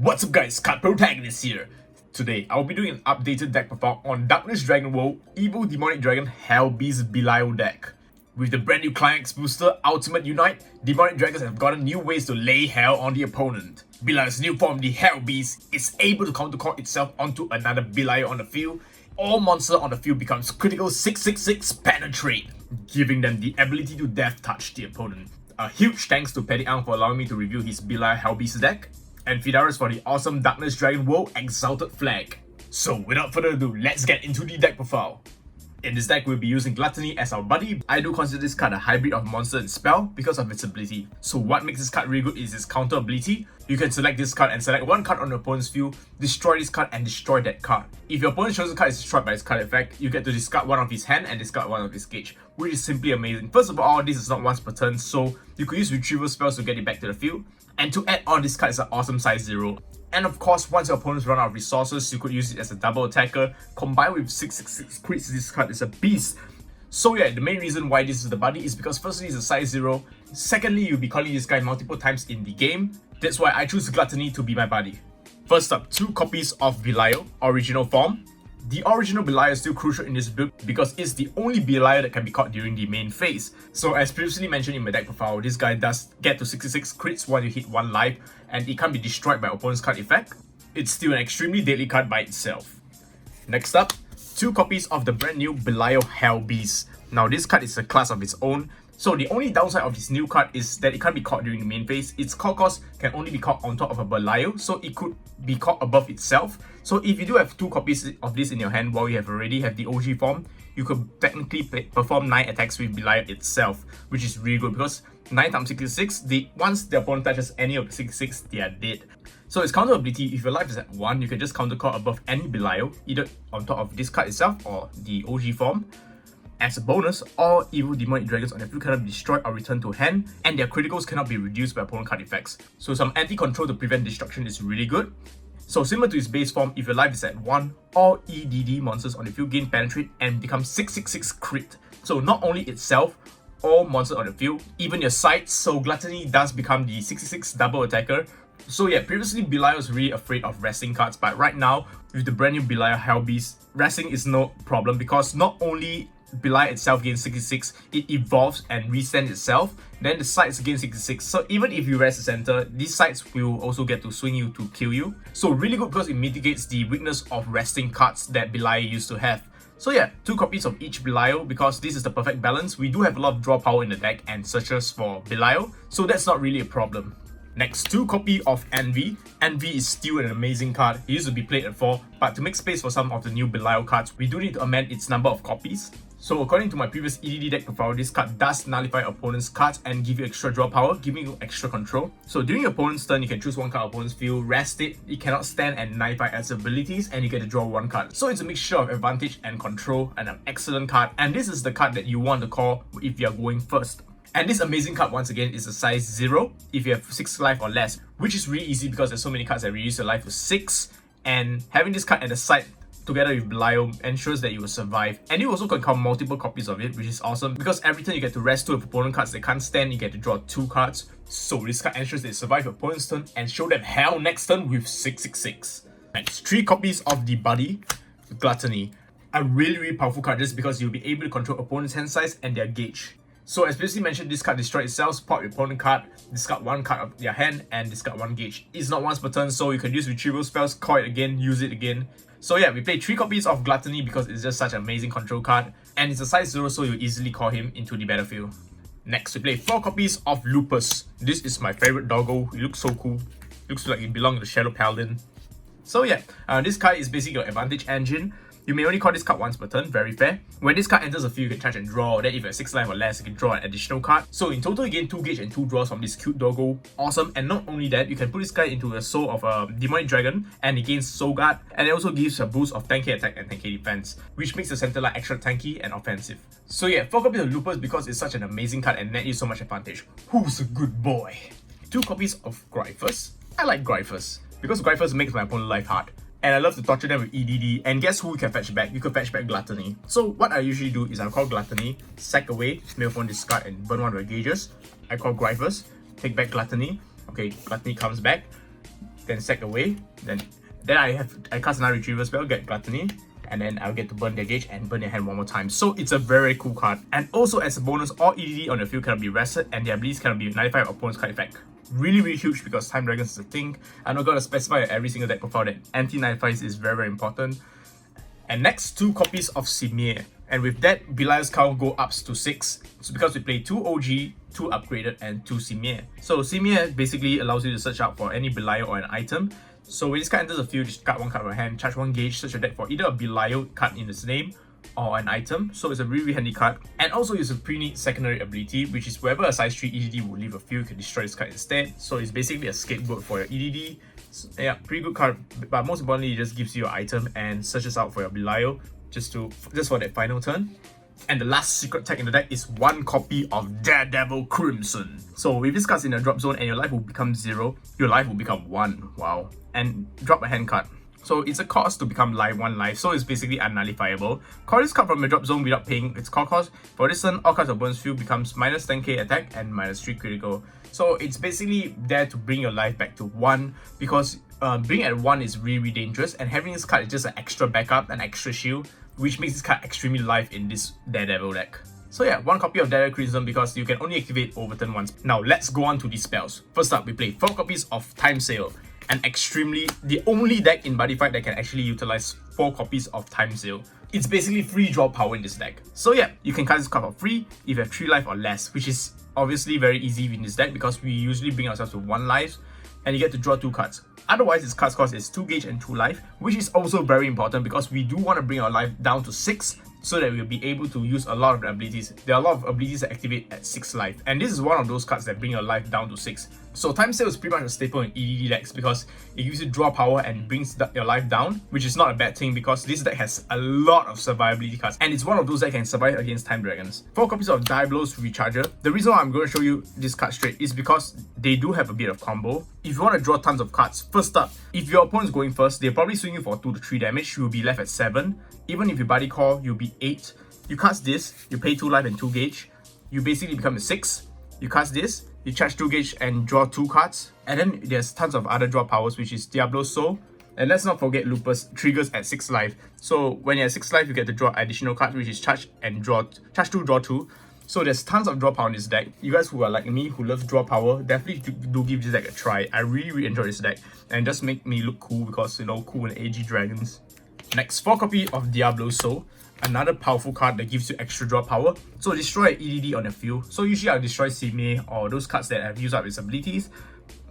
What's up guys, Card Protagonist here. Today, I'll be doing an updated deck profile on Darkness Dragon World Evil Demonic Dragon Hellbeast Belial deck. With the brand new Climax booster Ultimate Unite, Demonic Dragons have gotten new ways to lay hell on the opponent. Belial's new form, the Hellbeast, is able to countercall itself onto another Belial on the field. All monster on the field becomes critical 666 penetrate, giving them the ability to death touch the opponent. A huge thanks to Petty Ang for allowing me to review his Belial Hellbeast deck, and Fidaris for the awesome Darkness Dragon World Exalted Flag. So without further ado, let's get into the deck profile. In this deck, we'll be using Gluttony as our buddy. I do consider this card a hybrid of monster and spell because of its ability. So what makes this card really good is its counter ability. You can select this card and select one card on your opponent's field, destroy this card and destroy that card. If your opponent's chosen card is destroyed by this card effect, you get to discard one of his hand and discard one of his gauge, which is simply amazing. First of all, this is not once per turn, so you could use retrieval spells to get it back to the field. And to add on, this card is an awesome size 0. And of course, once your opponents run out of resources, you could use it as a double attacker. Combined with 666 crits, this card is a beast. So yeah, the main reason why this is the buddy is because firstly, it's a size 0. Secondly, you'll be calling this guy multiple times in the game. That's why I choose Gluttony to be my buddy. First up, 2 copies of Belial, original form. The original Belial is still crucial in this build because it's the only Belial that can be caught during the main phase. So as previously mentioned in my deck profile, this guy does get to 66 crits when you hit 1 life, and it can't be destroyed by opponent's card effect. It's still an extremely deadly card by itself. Next up, 2 copies of the brand new Belial Hellbeast. Now this card is a class of its own. So the only downside of this new card is that it can't be caught during the main phase. Its call cost can only be caught on top of a Belial, so it could be caught above itself. So if you do have 2 copies of this in your hand while you already have the OG form, you could technically perform 9 attacks with Belial itself, which is really good because 9 times 66, once the opponent touches any of the 66, they are dead. So its counter ability, if your life is at 1, you can just counter call above any Belial, either on top of this card itself or the OG form. As a bonus, all evil demonic dragons on the field cannot be destroyed or returned to hand, and their criticals cannot be reduced by opponent card effects. So some anti-control to prevent destruction is really good. So similar to its base form, if your life is at 1, all EDD monsters on the field gain penetrate and become 666 crit. So not only itself, all monsters on the field, even your sides, so Gluttony does become the 66 double attacker. So yeah, previously Belial was really afraid of resting cards, but right now, with the brand new Belial Hellbeast, resting is no problem because not only Belial itself gains 66, it evolves and resends itself, then the sides gain 66. So even if you rest the center, these sides will also get to swing you to kill you. So really good because it mitigates the weakness of resting cards that Belial used to have. So yeah, 2 copies of each Belial because this is the perfect balance. We do have a lot of draw power in the deck and searches for Belial, so that's not really a problem. Next, 2 copies of Envy. Envy is still an amazing card. It used to be played at 4, but to make space for some of the new Belial cards, we do need to amend its number of copies. So according to my previous EDD deck profile, this card does nullify opponent's cards and give you extra draw power, giving you extra control. So during your opponent's turn, you can choose one card opponent's field, rest it, it cannot stand and nullify its abilities, and you get to draw 1 card. So it's a mixture of advantage and control, and an excellent card, and this is the card that you want to call if you are going first. And this amazing card once again is a size 0 if you have 6 life or less, which is really easy because there's so many cards that reduce your life to 6, and having this card at the side together with Belial ensures that you will survive. And you also can count multiple copies of it, which is awesome because every turn you get to rest 2 of opponent cards they can't stand, you get to draw 2 cards. So this card ensures that you survive your opponent's turn and show them hell next turn with 666. Next, 3 copies of the buddy, Gluttony. A really powerful card just because you'll be able to control opponent's hand size and their gauge. So as previously mentioned, this card destroys itself, pop your opponent card, discard 1 card of their hand and discard 1 gauge. It's not once per turn, so you can use retrieval spells, call it again, use it again. So yeah, we play 3 copies of Gluttony because it's just such an amazing control card, and it's a size 0, so you easily call him into the battlefield. Next, we play 4 copies of Lupus. This is my favorite doggo. It looks so cool. Looks like it belongs to the Shadow Paladin. So yeah, this card is basically your advantage engine. You may only call this card once per turn, very fair. When this card enters the field, you can charge and draw. Then if you have 6 life or less, you can draw an additional card. So in total, you gain 2 gauge and 2 draws from this cute doggo. Awesome. And not only that, you can put this guy into the soul of a demonic dragon and it gains soul guard. And it also gives a boost of 10k attack and 10k defense, which makes the center line extra tanky and offensive. So yeah, 4 copies of Lupus because it's such an amazing card and net you so much advantage. Who's a good boy? 2 copies of Gryphus. I like Gryphus because Gryphus makes my opponent life hard. And I love to torture them with EDD, and guess who you can fetch back? You can fetch back Gluttony. So what I usually do is I call Gluttony, sack away, mail phone discard and burn 1 of the gauges. I call Gryphus, take back Gluttony. Okay, Gluttony comes back. then sack away, then I cast another retrieval spell, get gluttony, and then I'll get to burn their gauge and burn their hand one more time. So it's a very cool card. And also as a bonus, all EDD on the field cannot be rested and their abilities cannot be nullified by opponent's card effect. Really huge because Time Dragons is a thing. I'm not gonna specify every single deck profile that anti-nullifies is very important. And next, 2 copies of Simir. And with that, Belial's count go up to 6. So because we play 2 OG, 2 upgraded, and 2 Simir. So Simir basically allows you to search out for any Belial or an item. So when this card enters the field, just cut 1 card from your hand, charge 1 gauge, search your deck for either a Belial card in its name or an item. So it's a really handy card. And also it's a pretty neat secondary ability, which is wherever a size 3 EDD will leave a field, you can destroy this card instead. So it's basically a scapegoat for your EDD. So, yeah, pretty good card, but most importantly, it just gives you your item and searches out for your Belial just for that final turn. And the last secret tag in the deck is 1 copy of Daredevil Crimson. So with this card in the drop zone and your life will become 0, your life will become 1. Wow. And drop a hand card. So it's a cost to become 1 life, so it's basically unnullifiable. Call this card from the drop zone without paying its call cost. For this turn, all cards of opponent's field becomes minus 10k attack and minus 3 critical. So it's basically there to bring your life back to 1 because being at 1 is really dangerous, and having this card is just an extra backup, an extra shield, which makes this card extremely live in this Daredevil deck. So yeah, 1 copy of Daredevil Crimson because you can only activate over turn once. Now let's go on to these spells. First up, we play 4 copies of Time Sail. And the only deck in Buddyfight that can actually utilize 4 copies of Time Sail. It's basically free draw power in this deck. So yeah, you can cast this card for free if you have 3 life or less, which is obviously very easy in this deck because we usually bring ourselves to 1 life and you get to draw 2 cards. Otherwise, its card cost is 2 gauge and 2 life, which is also very important because we do want to bring our life down to 6 so that we'll be able to use a lot of the abilities. There are a lot of abilities that activate at 6 life, and this is one of those cards that bring your life down to 6. So Time Sail is pretty much a staple in EDD decks because it gives you draw power and brings your life down, which is not a bad thing because this deck has a lot of survivability cards, and it's one of those that can survive against Time Dragons. 4 copies of Diabol's Recharger. The reason why I'm going to show you this card straight is because they do have a bit of combo. If you want to draw tons of cards, first up, if your opponent's going first, they'll probably swing you for 2 to 3 damage, you'll be left at 7. Even if you Buddy Call, you'll be 8. You cast this, you pay 2 life and 2 gauge, you basically become a 6. You cast this, you charge 2 gauge and draw 2 cards. And then there's tons of other draw powers, which is Diablo's Soul. And let's not forget Lupus triggers at 6 life. So when you're at 6 life, you get to draw additional cards, which is charge 2, draw 2. So there's tons of draw power in this deck. You guys who are like me, who love draw power, definitely do give this deck a try. I really enjoy this deck. And just make me look cool because, you know, cool and AG dragons. Next, 4 copy of Diablo's Soul. Another powerful card that gives you extra draw power. So destroy EDD on the field. So usually I'll destroy Sime or those cards that have used up its abilities.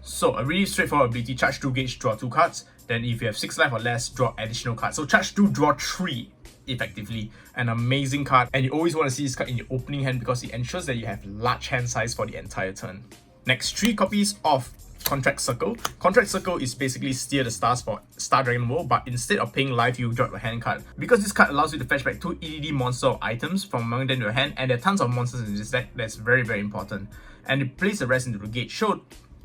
So a really straightforward ability, charge 2 gauge, draw 2 cards. Then if you have 6 life or less, draw additional cards. So charge 2, draw 3 effectively. An amazing card, and you always want to see this card in your opening hand because it ensures that you have large hand size for the entire turn. Next, 3 copies of Contract Circle. Contract Circle is basically steer the stars for Star Dragon World, but instead of paying life, you drop a hand card. Because this card allows you to fetch back 2 EDD monster or items from among them to your hand, and there are tons of monsters in this deck. That's very important. And it plays the rest into the gate.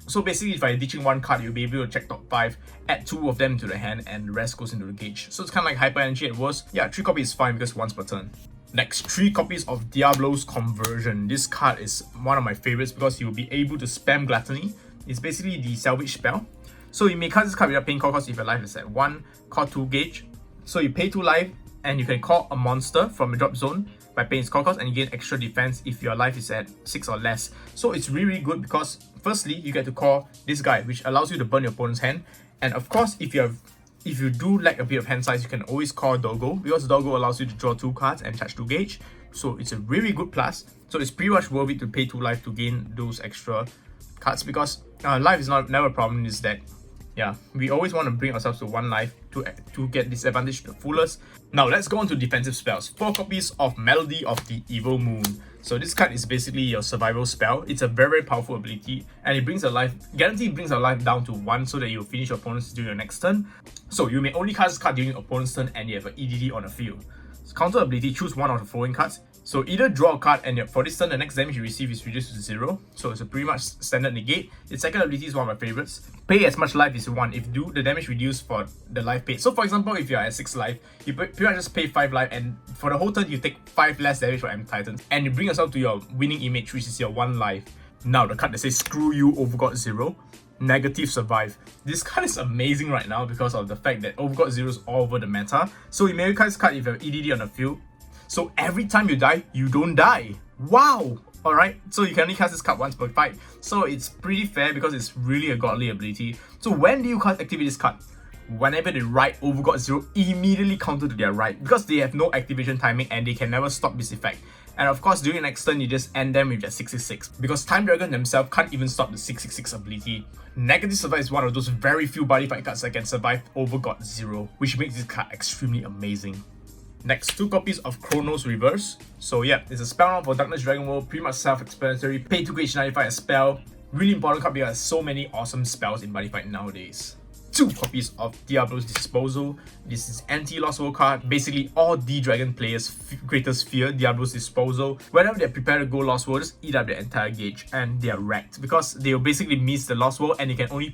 So basically, if I'm ditching 1 card, you'll be able to check top 5, add 2 of them to the hand, and the rest goes into the gauge. So it's kind of like Hyper Energy at worst. Yeah, 3 copies is fine because once per turn. Next, 3 copies of Diablo's Conversion. This card is one of my favorites because you'll be able to spam Gluttony. It's basically the salvage spell. So you may cast this card without paying call cost if your life is at 1, call 2 gauge. So you pay 2 life and you can call a monster from the drop zone by paying its call cost, and you gain extra defense if your life is at 6 or less. So it's really good because firstly, you get to call this guy, which allows you to burn your opponent's hand. And of course, if you do lack a bit of hand size, you can always call Doggo because Doggo allows you to draw 2 cards and charge 2 gauge. So it's a really good plus. So it's pretty much worth it to pay 2 life to gain those extra cards because life is never a problem in this deck. Yeah, we always want to bring ourselves to 1 life to get this advantage to the fullest. Now let's go on to defensive spells. 4 copies of Melody of the Evil Moon. So this card is basically your survival spell. It's a very powerful ability, and it brings a life, guaranteed brings a life down to 1 so that you'll finish your opponent's during your next turn. So you may only cast this card during your opponent's turn and you have an EDD on the field. Counter ability, choose 1 of the following cards. So either draw a card and for this turn the next damage you receive is reduced to 0. So it's a pretty much standard negate. Its second ability is one of my favorites. Pay as much life as you want if the damage reduced for the life paid. So for example, if you're at 6 life, you pretty much just pay 5 life, and for the whole turn you take 5 less damage for M Titan, and you bring yourself to your winning image, which is your 1 life. Now the card that says screw you Overgod 0. Negative Survive. This card is amazing right now because of the fact that Overgod Zero is all over the meta. So you may cast this card if you have EDD on the field. So every time you die, you don't die. Wow! Alright, so you can only cast this card once per fight. So it's pretty fair because it's really a godly ability. So when do you activate this card? Whenever they write Overgod Zero, immediately counter to their right because they have no activation timing and they can never stop this effect. And of course, during next turn, you just end them with their 666 because Time Dragon themselves can't even stop the 666 ability. Negative Survive is one of those very few Buddyfight cards that can survive Overgod Zero, which makes this card extremely amazing. Next, 2 copies of Chronos Reverse. So yeah, it's a spell round for Darkness Dragon World, pretty much self-explanatory. Pay 2 gauge 95 a spell. Really important card because there's so many awesome spells in Buddyfight nowadays. 2 copies of Diablo's Disposal. This is anti-Lost World card. Basically, all D-Dragon players' greatest fear, Diablo's Disposal. Whenever they're prepared to go Lost World, just eat up their entire gauge and they're wrecked because they'll basically miss the Lost World and they can only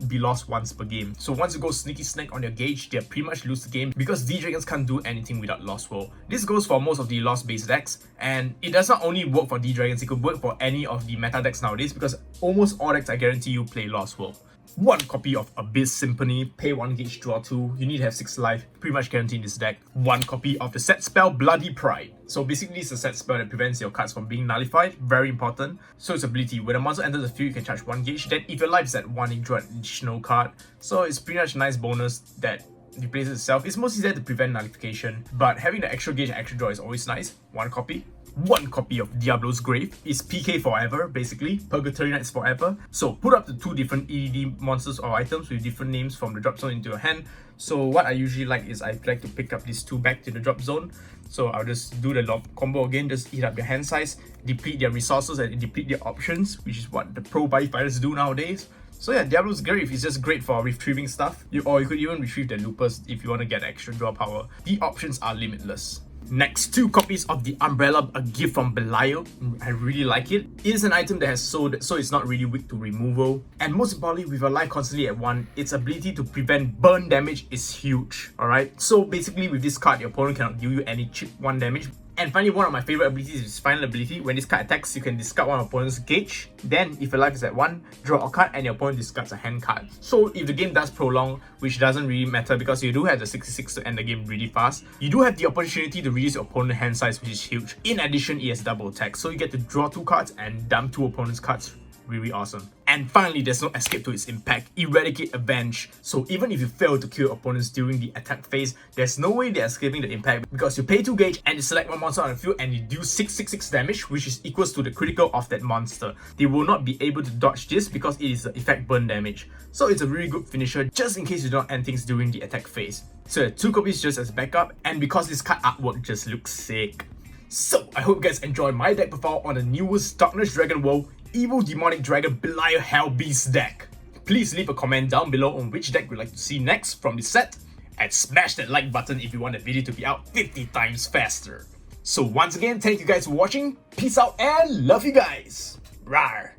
be lost once per game. So once you go sneaky snake on your gauge, they'll pretty much lose the game because D-Dragons can't do anything without Lost World. This goes for most of the Lost-based decks, and it does not only work for D-Dragons, it could work for any of the meta decks nowadays because almost all decks, I guarantee you, play Lost World. 1 copy of Abyss Symphony, pay 1 gauge, draw 2, you need to have 6 life, pretty much guaranteed in this deck. 1 copy of the set spell Bloody Pride. So basically it's a set spell that prevents your cards from being nullified, very important. So its ability, when a monster enters the field you can charge 1 gauge, then if your life is at 1 you draw an additional card. So it's pretty much a nice bonus that replaces itself. It's mostly there to prevent nullification, but having the extra gauge and extra draw is always nice. 1 copy. 1 copy of Diablo's Grave is PK forever, basically, Purgatory Knights forever. So put up the 2 different EDD monsters or items with different names from the drop zone into your hand. So what I usually like is I like to pick up these 2 back to the drop zone. So I'll just do the combo again, just eat up their hand size, deplete their resources and deplete their options, which is what the pro Buddyfighters do nowadays. So yeah, Diablo's Grave is just great for retrieving stuff. Or you could even retrieve the loopers if you want to get extra draw power. The options are limitless. Next, 2 copies of the Umbrella, a gift from Belial. I really like it. It is an item that has sold, so it's not really weak to removal. And most importantly, with your life constantly at 1, its ability to prevent burn damage is huge. Alright, so basically with this card, your opponent cannot deal you any cheap 1 damage. And finally, one of my favorite abilities is final ability. When this card attacks, you can discard one opponent's gauge. Then, if your life is at 1, draw a card and your opponent discards a hand card. So, if the game does prolong, which doesn't really matter because you do have the 66 to end the game really fast, you do have the opportunity to reduce your opponent's hand size, which is huge. In addition, it has double attack, so you get to draw 2 cards and dump 2 opponent's cards. Really awesome. And finally, there's no escape to its impact. Eradicate Avenge. So even if you fail to kill opponents during the attack phase, there's no way they're escaping the impact because you pay 2 gauge and you select 1 monster on the field and you do 666 damage, which is equals to the critical of that monster. They will not be able to dodge this because it is the effect burn damage. So it's a really good finisher just in case you don't end things during the attack phase. So 2 copies just as backup, and because this card artwork just looks sick. So I hope you guys enjoyed my deck profile on the newest Darkness Dragon World Evil Demonic Dragon Belial Hellbeast deck. Please leave a comment down below on which deck you'd like to see next from this set, and smash that like button if you want the video to be out 50 times faster. So once again, thank you guys for watching, peace out and love you guys! Rawr!